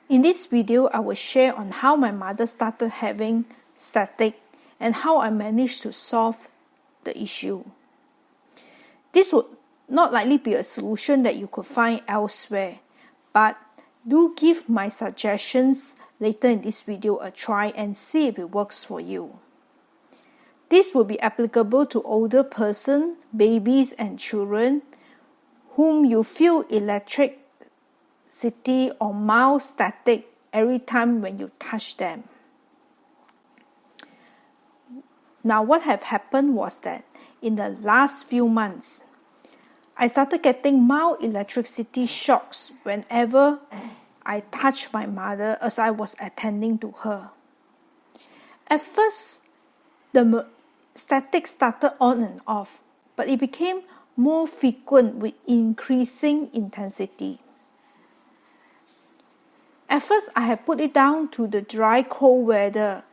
In this video, I will share on how my mother started having static and how I managed to solve the issue. This would not likely be a solution that you could find elsewhere, but do give my suggestions later in this video a try and see if it works for you. This will be applicable to older person, babies and children whom you feel electricity or mild static every time when you touch them. Now what have happened was that in the last few months, I started getting mild electricity shocks whenever I touched my mother as I was attending to her. At first, the static started on and off, but it became more frequent with increasing intensity. At first, I had put it down to the dry, cold weather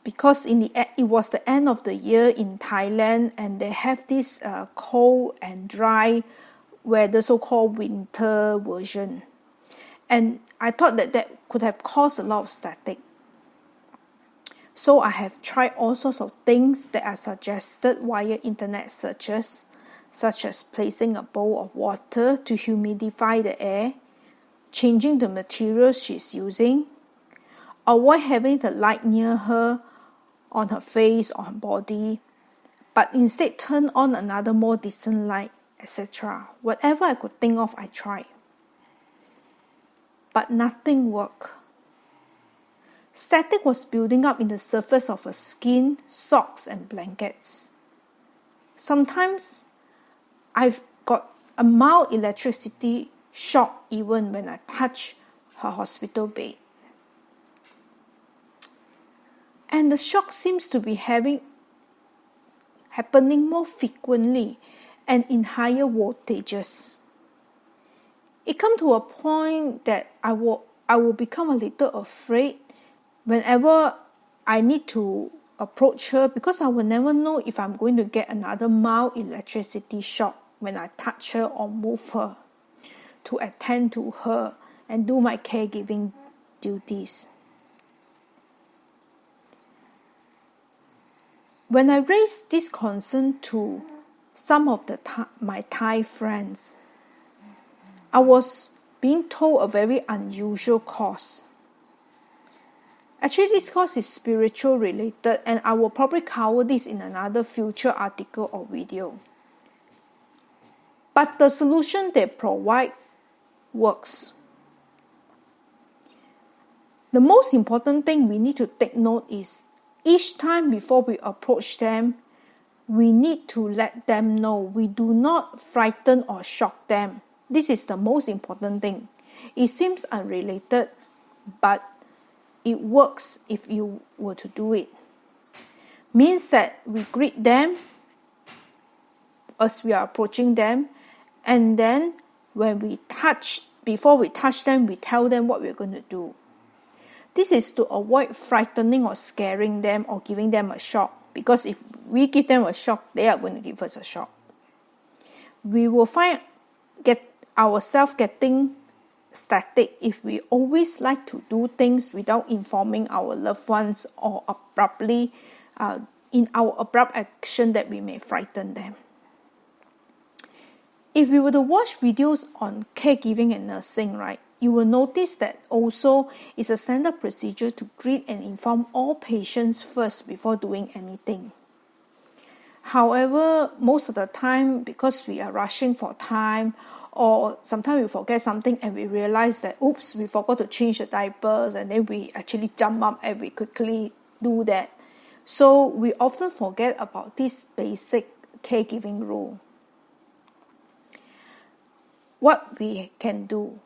because it was the end of the year in Thailand and they have this cold and dry weather, so-called winter version. And I thought that could have caused a lot of static. So I have tried all sorts of things that are suggested via internet searches, such as placing a bowl of water to humidify the air, changing the materials she's using, avoid having the light near her on her face or her body, but instead turn on another more distant light, etc. Whatever I could think of, I tried. But nothing worked. Static was building up in the surface of her skin, socks and blankets. Sometimes I've got a mild electricity shock even when I touch her hospital bed. And the shock seems to be happening more frequently and in higher voltages. It come to a point that I will become a little afraid whenever I need to approach her because I will never know if I'm going to get another mild electricity shock when I touch her or move her to attend to her and do my caregiving duties. When I raised this concern to some of my Thai friends, I was being told a very unusual cause. Actually, this cause is spiritual related and I will probably cover this in another future article or video. But the solution they provide works. The most important thing we need to take note is each time before we approach them, we need to let them know we do not frighten or shock them. This is the most important thing. It seems unrelated, but it works if you were to do it. Means that we greet them as we are approaching them, and then before we touch them, we tell them what we're going to do. This is to avoid frightening or scaring them or giving them a shock, because if we give them a shock, they are going to give us a shock. We will get ourselves getting static if we always like to do things without informing our loved ones or abruptly in our abrupt action that we may frighten them. If we were to watch videos on caregiving and nursing, right, you will notice that also it's a standard procedure to greet and inform all patients first before doing anything. However, most of the time, because we are rushing for time, or sometimes we forget something and we realize that, oops, we forgot to change the diapers, and then we actually jump up and we quickly do that. So we often forget about this basic caregiving rule. What we can do.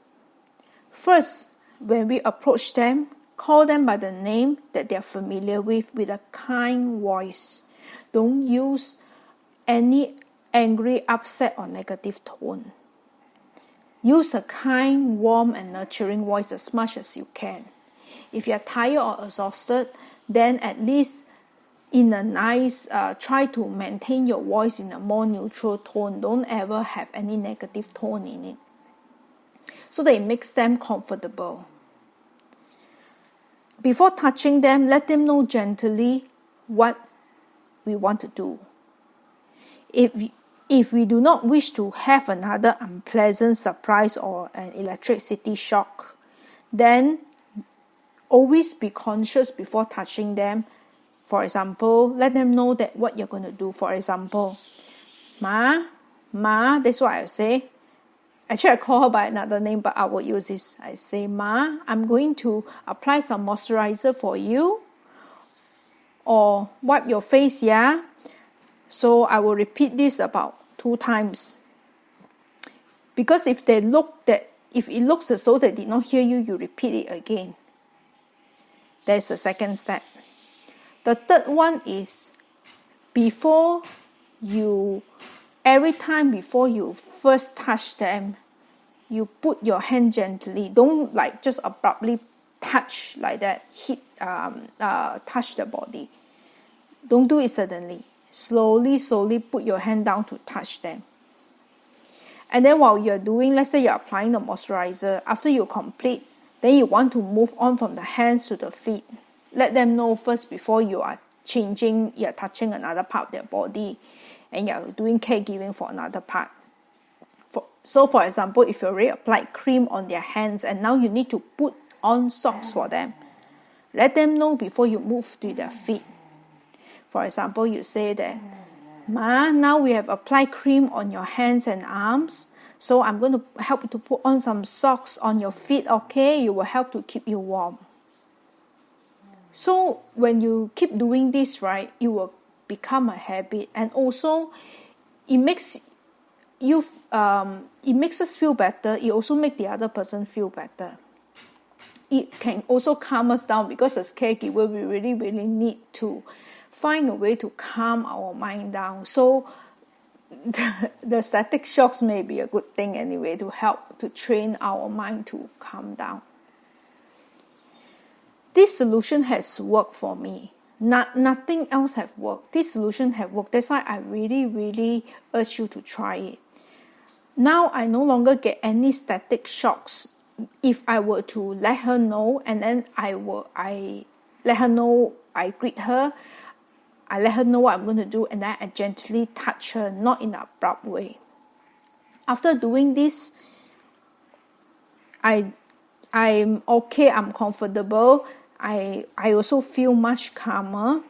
First, when we approach them, call them by the name that they are familiar with a kind voice. Don't use any angry, upset or negative tone. Use a kind, warm and nurturing voice as much as you can. If you are tired or exhausted, then at least in a nice, try to maintain your voice in a more neutral tone. Don't ever have any negative tone in it, so that it makes them comfortable. before touching them, let them know gently what we want to do. If we do not wish to have another unpleasant surprise or an electricity shock, then always be conscious before touching them. For example, let them know that what you're going to do. For example, Ma, that's what I say. Actually, I call her by another name, but I will use this. I say, Ma, I'm going to apply some moisturizer for you, or wipe your face, yeah? So I will repeat this about 2 times. Because if it looks as though they did not hear you, you repeat it again. That's the second step. The third one is every time before you first touch them, you put your hand gently. Don't just abruptly touch like that, touch the body. Don't do it suddenly. Slowly put your hand down to touch them. And then while you're doing, let's say you're applying the moisturizer, after you complete, then you want to move on from the hands to the feet. Let them know first before you're touching another part of their body and you're doing caregiving for another part. So for example, if you already applied cream on their hands and now you need to put on socks for them, let them know before you move to their feet. For example, you say that, Ma, now we have applied cream on your hands and arms, so I'm going to help you to put on some socks on your feet, okay? It will help to keep you warm. So when you keep doing this, right, it will become a habit, and also it makes us feel better. It also makes the other person feel better. It can also calm us down, because as caregiver, we really, really need to find a way to calm our mind down. So the static shocks may be a good thing anyway, to help to train our mind to calm down. This solution has worked for me. Nothing else has worked. This solution has worked. That's why I really, really urge you to try it. Now I no longer get any static shocks. If I were to let her know, and then I let her know, I greet her, I let her know what I'm going to do, and then I gently touch her, not in an abrupt way. After doing this, I'm okay, I'm comfortable. I also feel much calmer.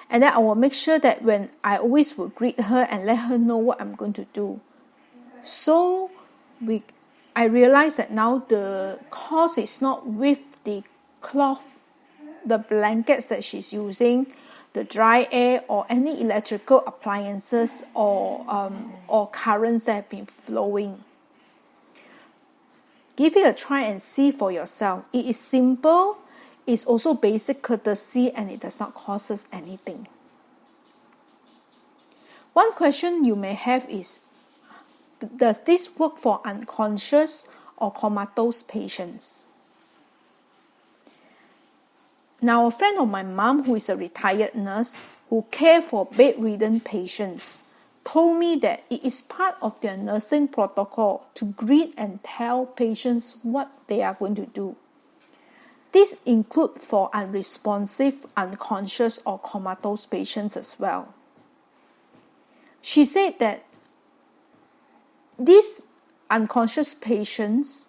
And then I will make sure that when I always will greet her and let her know what I'm going to do. So I realize that now the cause is not with the cloth, the blankets that she's using, the dry air, or any electrical appliances or currents that have been flowing. Give it a try and see for yourself. It is simple, it's also basic courtesy, and it does not cost us anything. One question you may have is, does this work for unconscious or comatose patients? Now, a friend of my mom, who is a retired nurse who cares for bedridden patients, told me that it is part of their nursing protocol to greet and tell patients what they are going to do. This includes for unresponsive, unconscious, or comatose patients as well. She said that these unconscious patients,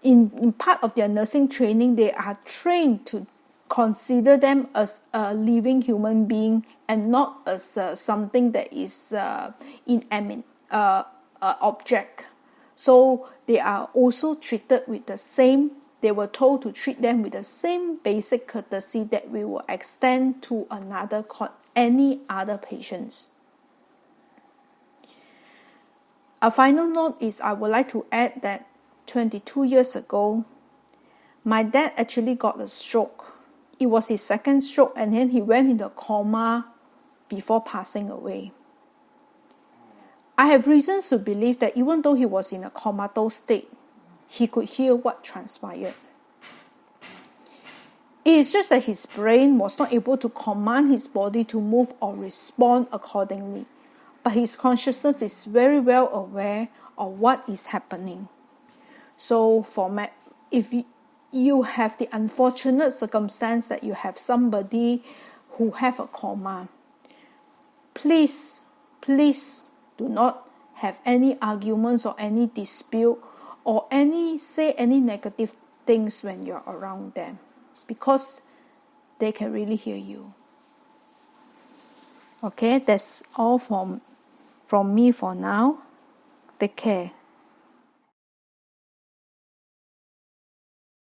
in part of their nursing training, they are trained to consider them as a living human being and not as something that is inanimate object. So they are also treated with the same, they were told to treat them with the same basic courtesy that we will extend to any other patients. A final note is I would like to add that 22 years ago, my dad actually got a stroke. It was his second stroke, and then he went into a coma before passing away. I have reasons to believe that even though he was in a comatose state, he could hear what transpired. It is just that his brain was not able to command his body to move or respond accordingly, but his consciousness is very well aware of what is happening. So you have the unfortunate circumstance that you have somebody who have a coma, please do not have any arguments or any dispute or say any negative things when you're around them, because they can really hear you. Okay, that's all from me for now. Take care.